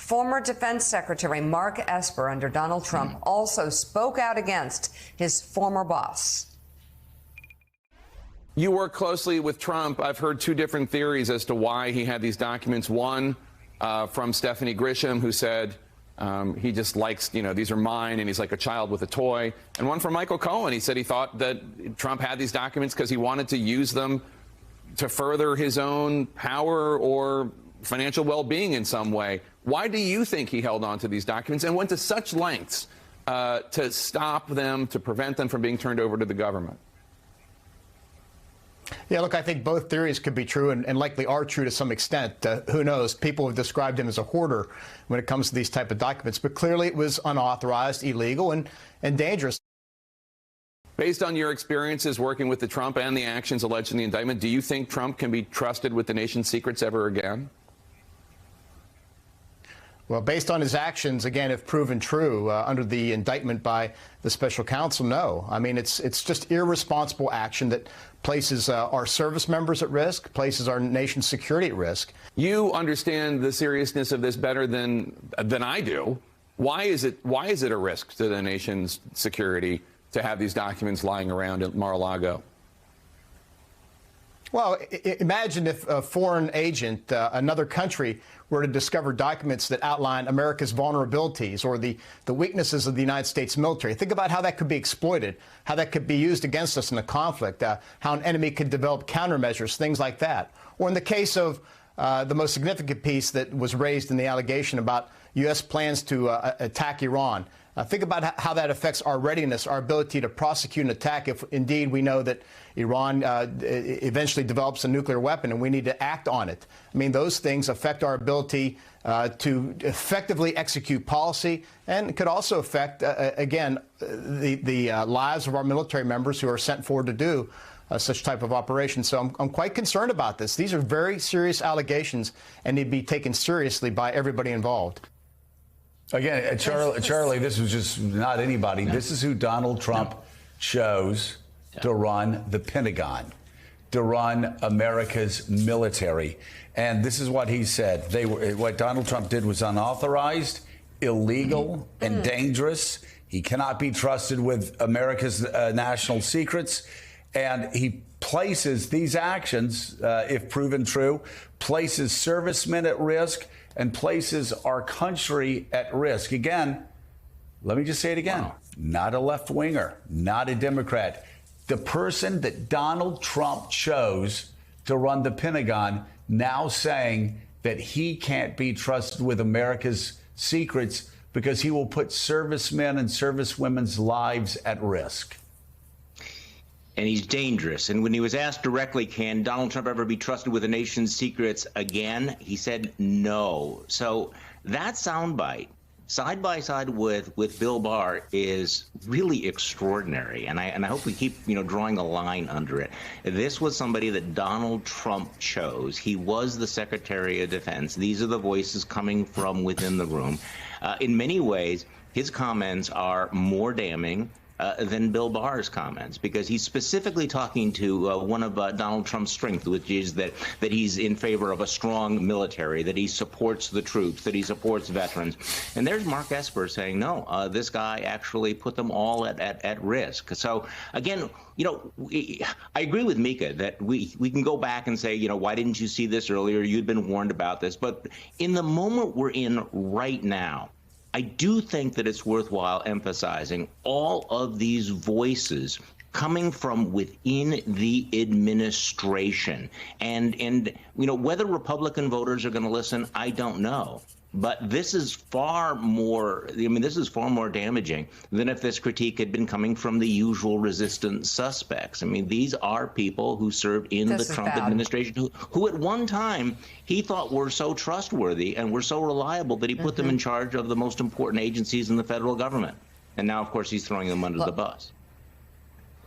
Former Defense Secretary Mark Esper under Donald Trump also spoke out against his former boss. You work closely with Trump. I've heard two different theories as to why he had these documents. One from Stephanie Grisham, who said he just likes, these are mine, and he's like a child with a toy. And one from Michael Cohen. He said he thought that Trump had these documents because he wanted to use them to further his own power or financial well-being in some way. Why do you think he held on to these documents and went to such lengths to stop them, to prevent them from being turned over to the government? Yeah, look, I think both theories could be true and likely are true to some extent. Who knows? People have described him as a hoarder when it comes to these type of documents. But clearly it was unauthorized, illegal, and dangerous. Based on your experiences working with the Trump and the actions alleged in the indictment, do you think Trump can be trusted with the nation's secrets ever again? Well, based on his actions, again, if proven true under the indictment by the special counsel, no. I mean, it's just irresponsible action that places our service members at risk, places our nation's security at risk. You understand the seriousness of this better than I do. Why is it a risk to the nation's security to have these documents lying around at Mar-a-Lago? Well, imagine if a foreign agent, another country, were to discover documents that outline America's vulnerabilities or the weaknesses of the United States military. Think about how that could be exploited, how that could be used against us in a conflict, how an enemy could develop countermeasures, things like that. Or in the case of the most significant piece that was raised in the allegation about U.S. plans to attack Iran. Think about how that affects our readiness, our ability to prosecute an attack if indeed we know that Iran eventually develops a nuclear weapon and we need to act on it. I mean, those things affect our ability to effectively execute policy, and it could also affect, again, the lives of our military members who are sent forward to do such type of operation. So I'm quite concerned about this. These are very serious allegations and need to be taken seriously by everybody involved. Again, Charlie, this was just not anybody. This is who Donald Trump chose to run the Pentagon, to run America's military. And this is what he said. What Donald Trump did was unauthorized, illegal, and dangerous. He cannot be trusted with America's national secrets. And he places these actions, if proven true, places servicemen at risk and places our country at risk. Again, let me just say it again. Wow. Not a left-winger, not a Democrat. The person that Donald Trump chose to run the Pentagon now saying that he can't be trusted with America's secrets because he will put servicemen and servicewomen's lives at risk. And he's dangerous. And when he was asked directly, can Donald Trump ever be trusted with the nation's secrets again, he said no. So that soundbite, side by side with Bill Barr, is really extraordinary. And I hope we keep drawing a line under it. This was somebody that Donald Trump chose. He was the Secretary of Defense. These are the voices coming from within the room. In many ways, his comments are more damning than Bill Barr's comments, because he's specifically talking to one of Donald Trump's strengths, which is that he's in favor of a strong military, that he supports the troops, that he supports veterans. And there's Mark Esper saying, no, this guy actually put them all at risk. So, again, I agree with Mika that we can go back and say, why didn't you see this earlier? You'd been warned about this. But in the moment we're in right now, I do think that it's worthwhile emphasizing all of these voices coming from within the administration. And whether Republican voters are going to listen, I don't know. But this is far more, this is far more damaging than if this critique had been coming from the usual resistant suspects. These are people who served in the Trump administration who at one time he thought were so trustworthy and were so reliable that he put them in charge of the most important agencies in the federal government. And now, of course, he's throwing them under the bus.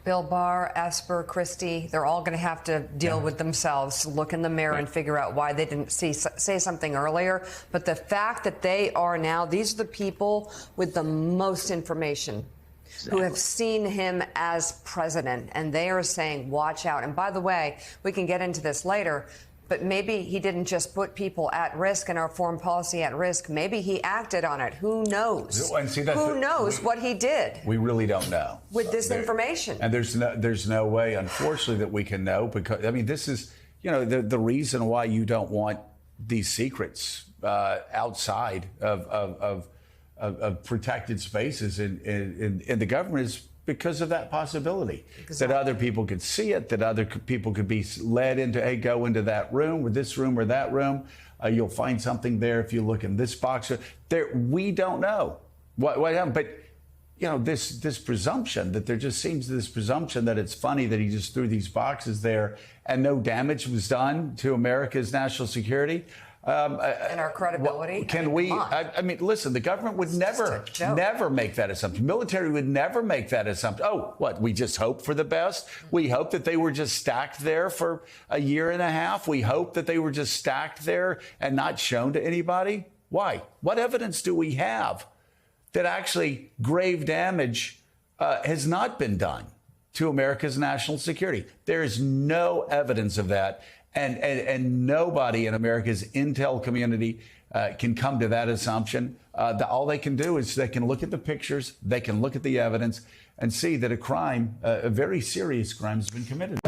Bill Barr, Esper, Christie, they're all going to have to deal with themselves, look in the mirror and figure out why they didn't say something earlier. But the fact that they are now, these are the people with the most information who have seen him as president, and they are saying, watch out. And by the way, we can get into this later. but maybe he didn't just put people at risk and our foreign policy at risk. Maybe he acted on it. Who knows? And see, Who knows what he did We really don't know with this information? And there's no way, unfortunately, that we can know, because I mean, this is, you know, the reason why you don't want these secrets outside of protected spaces in the government is because of that possibility. Exactly. That other people could see it, that other people could be led into, hey, go into that room or this room or that room. You'll find something there if you look in this box. There, we don't know what happened, but you know, this presumption that there just seems this presumption that it's funny that he just threw these boxes there and no damage was done to America's national security. And our credibility. I mean, listen, the government would never make that assumption. Military would never make that assumption. Oh, what? We just hope for the best. We hope that they were just stacked there for a year and a half. We hope that they were just stacked there and not shown to anybody. Why? What evidence do we have that actually grave damage has not been done to America's national security? There is no evidence of that. And nobody in America's intel community can come to that assumption. All they can do is they can look at the pictures, they can look at the evidence and see that a crime, a very serious crime, has been committed.